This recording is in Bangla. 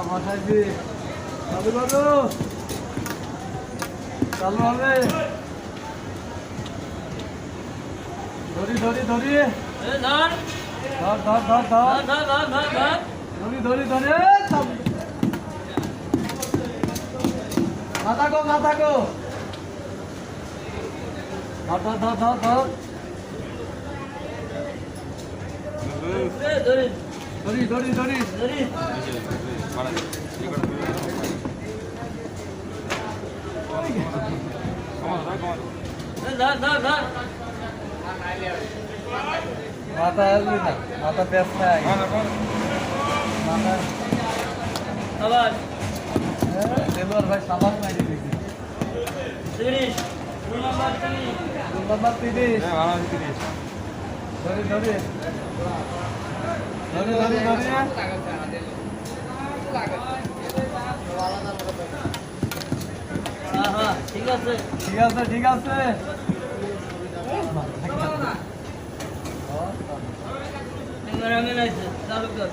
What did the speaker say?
মাথায় চালু করো, চালু হবে। ধরি ধরি ধরি ধর ধর ধর ধর ধর ধর ধর ধর ধরি ধরি ধরে মাথা গো ধর ধর ধর ধর ধর ধরি ধরি ধরি ধরি মাথা আসবি না, মাথা ব্যস্ত মাথা দেলোয়ার ভাই সাবাস নাই দেখি 30 নম্বর 30 ধরি ধরি ধরি ধরি ধরি ঠিক আছে ঠিক আছে ঠিক আছে চালু কর।